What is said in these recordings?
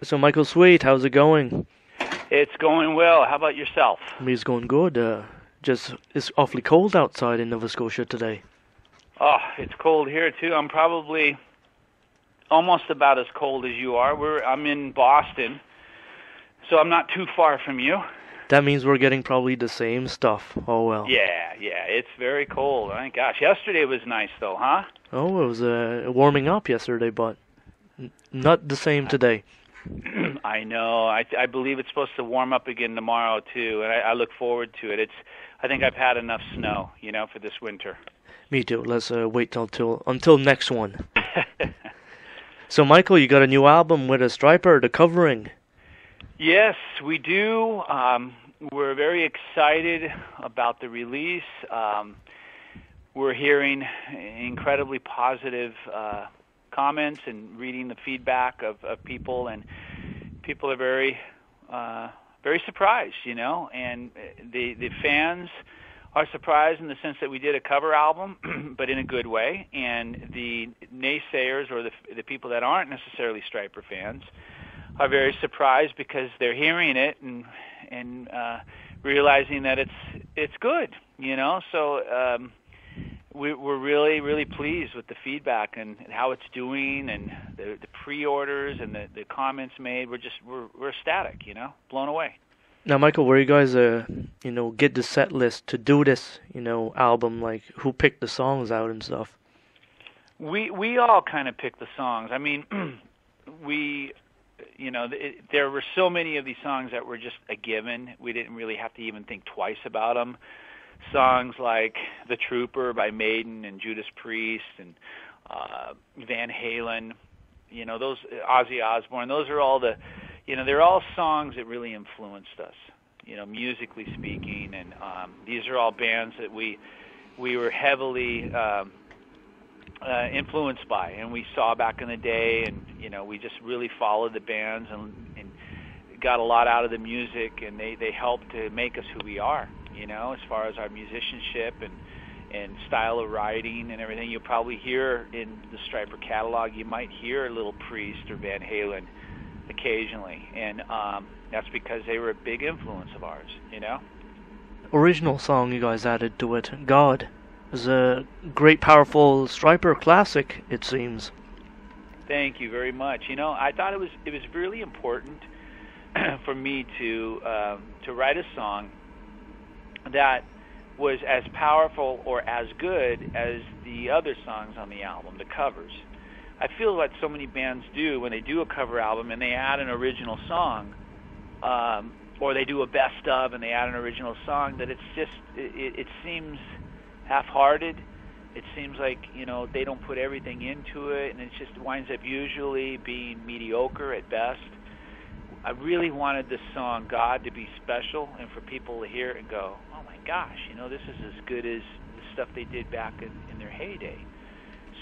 So, Michael Sweet, how's it going? It's going well. How about yourself? Me's going good. Just it's awfully cold outside in Nova Scotia today. Oh, it's cold here too. I'm probably almost about as cold as you are. I'm in Boston, so I'm not too far from you. That means we're getting probably the same stuff. Oh well. Yeah, it's very cold. My gosh, yesterday was nice though, huh? Oh, it was warming up yesterday, but not the same today. I know. I believe it's supposed to warm up again tomorrow too, and I look forward to it. I think I've had enough snow, for this winter. Me too. Let's wait until next one. So, Michael, you got a new album with a Stryper, the covering. Yes, we do. We're very excited about the release. We're hearing incredibly positive comments and reading the feedback of people, and people are very surprised, and the fans are surprised in the sense that we did a cover album, but in a good way, and the naysayers or the people that aren't necessarily Stryper fans are very surprised because they're hearing it and realizing that it's good, so we're really pleased with the feedback and how it's doing, and the pre-orders and the comments made. We're ecstatic, blown away. Now, Michael, where you guys get the set list to do this album? Like, who picked the songs out and stuff? We all kind of picked the songs. I mean, there were so many of these songs that were just a given. We didn't really have to even think twice about them. Songs like The Trooper by Maiden and Judas Priest and Van Halen, those Ozzy Osbourne, those are all they're all songs that really influenced us, musically speaking, and these are all bands that we were heavily influenced by, and we saw back in the day, and we just really followed the bands and got a lot out of the music, and they helped to make us who we are. As far as our musicianship and style of writing and everything. You'll probably hear in the Stryper catalog, you might hear a little Priest or Van Halen occasionally, and that's because they were a big influence of ours, Original song you guys added to it, God, is a great, powerful Stryper classic, it seems. Thank you very much. I thought it was really important for me to write a song that was as powerful or as good as the other songs on the album, the covers. I feel like so many bands do when they do a cover album and they add an original song, or they do a best of and they add an original song, that it seems half-hearted. It seems like they don't put everything into it, and it just winds up usually being mediocre at best. I really wanted this song, God, to be special and for people to hear it and go, oh my gosh, this is as good as the stuff they did back in their heyday.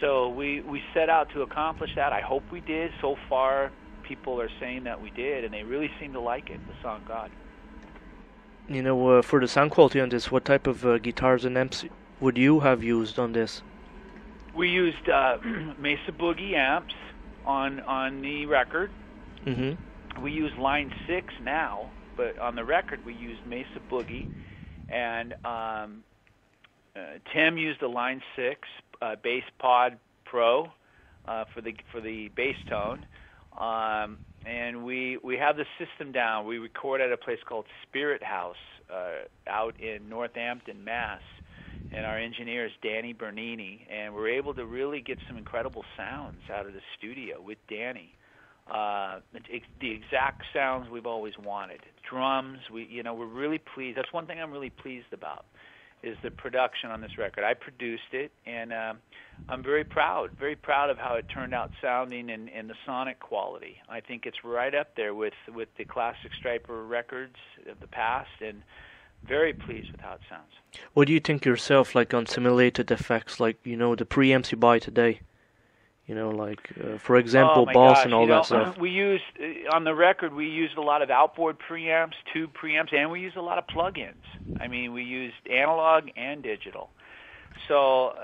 So we set out to accomplish that. I hope we did. So far, people are saying that we did, and they really seem to like it, the song God. For the sound quality on this, what type of guitars and amps would you have used on this? We used Mesa Boogie amps on the record. Mm-hmm. We use Line 6 now, but on the record we used Mesa Boogie, and Tim used a Line 6 Bass Pod Pro for the bass tone, and we have the system down. We record at a place called Spirit House out in Northampton, Mass, and our engineer is Danny Bernini, and we're able to really get some incredible sounds out of the studio with Danny. The exact sounds we've always wanted. Drums, we're really pleased. That's one thing I'm really pleased about, is the production on this record. I produced it, and I'm very proud of how it turned out sounding and the sonic quality. I think it's right up there with the classic Stryper records of the past, and very pleased with how it sounds. What do you think yourself, like, on simulated effects, like, the preamps you buy today? For example, Boss and all that stuff. We used, on the record, we used a lot of outboard preamps, tube preamps, and we used a lot of plugins. I mean, we used analog and digital. So,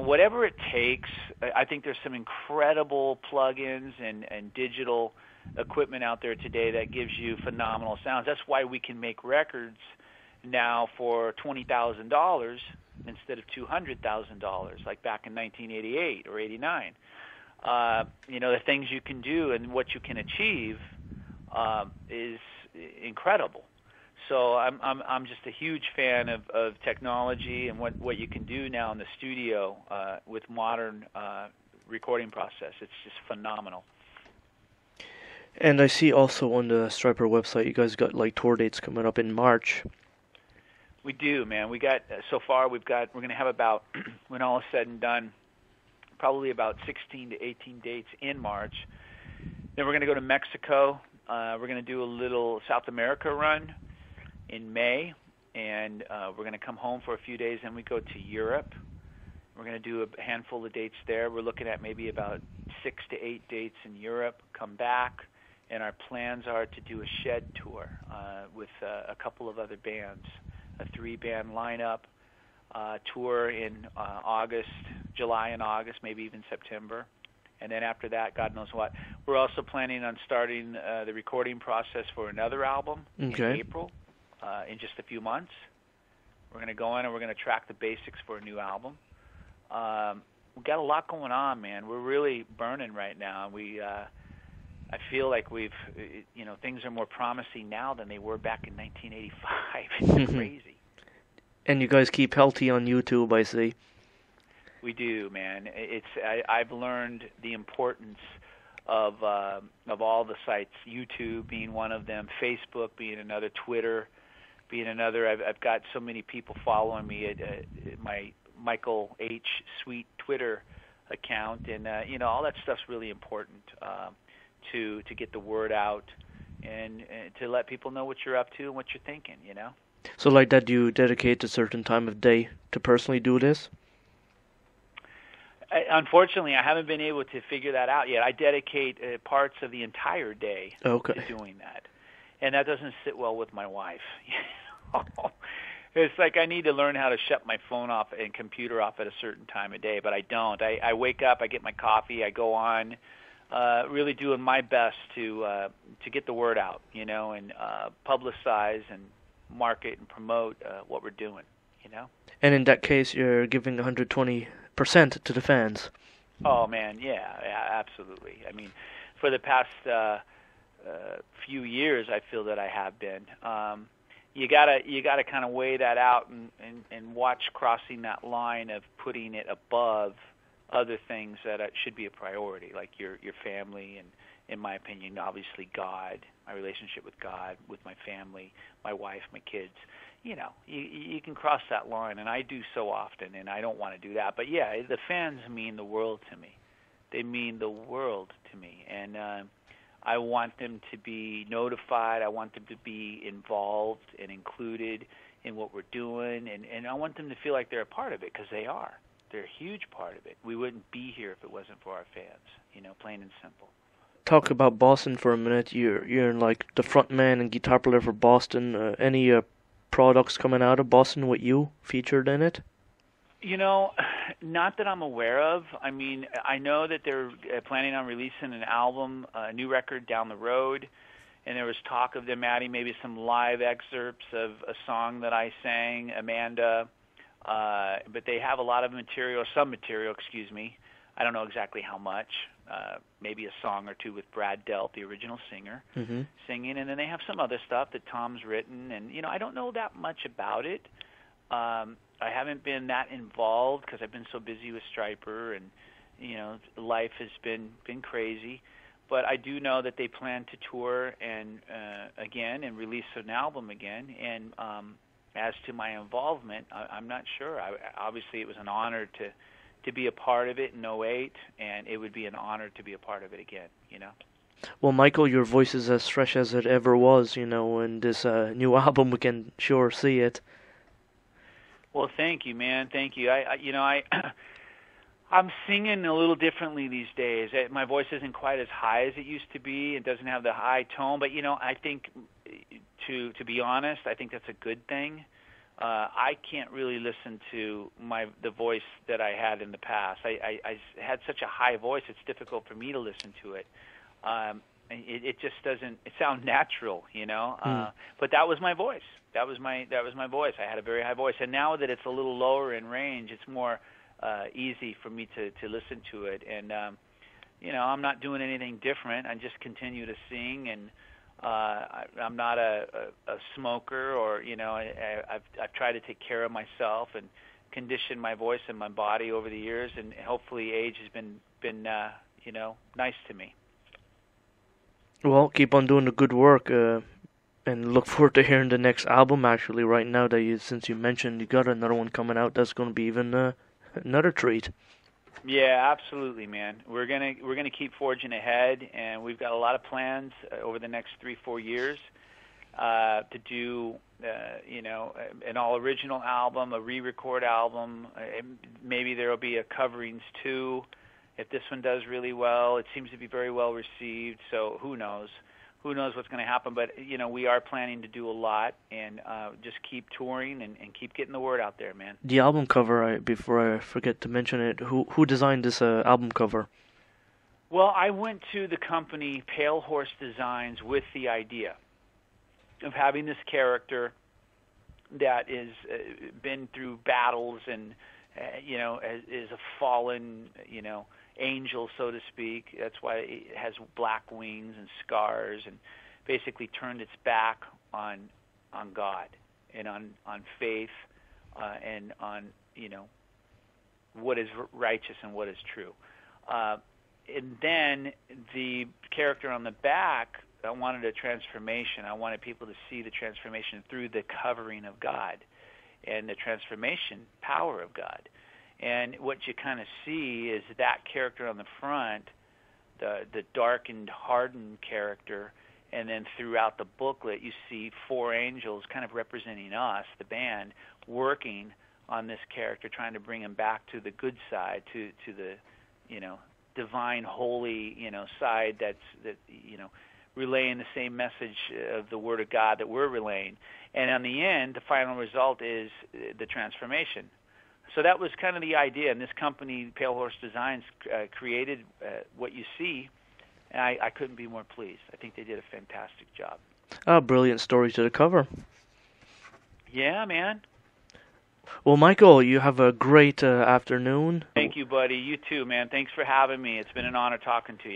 whatever it takes, I think there's some incredible plugins and digital equipment out there today that gives you phenomenal sounds. That's why we can make records now for $20,000 instead of $200,000, like back in 1988 or '89. The things you can do and what you can achieve is incredible. So I'm just a huge fan of technology and what you can do now in the studio with modern recording process. It's just phenomenal. And I see also on the Stryper website, you guys got like tour dates coming up in March. We do, man. We got we're going to have about, when all is said and done, probably about 16 to 18 dates in March. Then we're going to go to Mexico. We're going to do a little South America run in May, and we're going to come home for a few days. Then we go to Europe. We're going to do a handful of dates there. We're looking at maybe about 6 to 8 dates in Europe, come back, and our plans are to do a shed tour with a couple of other bands, a 3-band lineup tour in July and August, maybe even September. And then after that, God knows what. We're also planning on starting the recording process for another album in April, in just a few months. We're going to go in and we're going to track the basics for a new album. We've got a lot going on, man. We're really burning right now. I feel like things are more promising now than they were back in 1985. It's crazy. And you guys keep healthy on YouTube, I see. We do, man. I've learned the importance of all the sites. YouTube being one of them, Facebook being another, Twitter being another. I've got so many people following me at my Michael H. Sweet Twitter account, and all that stuff's really important to get the word out and to let people know what you're up to and what you're thinking. So like that, you dedicate a certain time of day to personally do this? Unfortunately, I haven't been able to figure that out yet. I dedicate parts of the entire day to doing that, and that doesn't sit well with my wife. It's like I need to learn how to shut my phone off and computer off at a certain time of day, but I don't. I wake up, I get my coffee, I go on, really doing my best to get the word out, and publicize and market and promote what we're doing, And in that case, you're giving 120% to the fans. Oh man, yeah, absolutely. I mean, for the past few years, I feel that I have been. You gotta kind of weigh that out and watch crossing that line of putting it above other things that should be a priority, like your family and, in my opinion, obviously God, my relationship with God, with my family, my wife, my kids. You can cross that line, and I do so often, and I don't want to do that. But yeah, the fans mean the world to me. They mean the world to me, and I want them to be notified. I want them to be involved and included in what we're doing, and I want them to feel like they're a part of it, because they are. They're a huge part of it. We wouldn't be here if it wasn't for our fans, plain and simple. Talk about Boston for a minute. You're like the frontman and guitar player for Boston. Any products coming out of Boston with you featured in it? Not that I'm aware of. I mean, I know that they're planning on releasing an album, a new record down the road, and there was talk of them adding maybe some live excerpts of a song that I sang, Amanda, but they have a lot of material, excuse me. I don't know exactly how much. Maybe a song or two with Brad Delp, the original singer, singing, and then they have some other stuff that Tom's written, and I don't know that much about it. I haven't been that involved because I've been so busy with Stryper, and life has been crazy. But I do know that they plan to tour and again and release an album again. And as to my involvement, I'm not sure. Obviously, it was an honor to be a part of it in '08, and it would be an honor to be a part of it again, Well, Michael, your voice is as fresh as it ever was, and this new album, we can sure see it. Well, thank you, man. Thank you. I'm singing a little differently these days. My voice isn't quite as high as it used to be. It doesn't have the high tone, but I think, to be honest, I think that's a good thing. I can't really listen to the voice that I had in the past. I had such a high voice; it's difficult for me to listen to it. it just doesn't sound natural, you know. But that was my voice. That was my voice. I had a very high voice, and now that it's a little lower in range, it's more easy for me to listen to it. And you know, I'm not doing anything different. I just continue to sing, and I'm not a smoker, or you know, I've tried to take care of myself and condition my voice and my body over the years, and hopefully age has been you know, nice to me. Well, keep on doing the good work, and look forward to hearing the next album. Actually, right now that since you mentioned you got another one coming out, that's going to be even another treat. Yeah, absolutely, man. We're gonna keep forging ahead, and we've got a lot of plans over the next 3-4 years to do, you know, an all-original album, a re-record album. Maybe there will be a coverings too. If this one does really well, it seems to be very well received. So who knows? Who knows what's going to happen? But you know, we are planning to do a lot, and just keep touring and keep getting the word out there, man. The album cover, before I forget to mention it, who designed this album cover? Well, I went to the company Pale Horse Designs with the idea of having this character that is been through battles and you know, is a fallen, you know, angel, so to speak. That's why it has black wings and scars, and basically turned its back on God and on faith and on, you know, what is righteous and what is true. And then the character on the back, I wanted a transformation. I wanted people to see the transformation through the covering of God and the transformation power of God. And what you kind of see is that character on the front, the darkened, hardened character, and then throughout the booklet you see 4 angels kind of representing us, the band, working on this character, trying to bring him back to the good side, to the, you know, divine, holy, you know, side that you know, relaying the same message of the Word of God that we're relaying. And on the end, the final result is the transformation. So that was kind of the idea, and this company, Pale Horse Designs, created what you see, and I couldn't be more pleased. I think they did a fantastic job. Oh, brilliant story to the cover. Yeah, man. Well, Michael, you have a great afternoon. Thank you, buddy. You too, man. Thanks for having me. It's been an honor talking to you.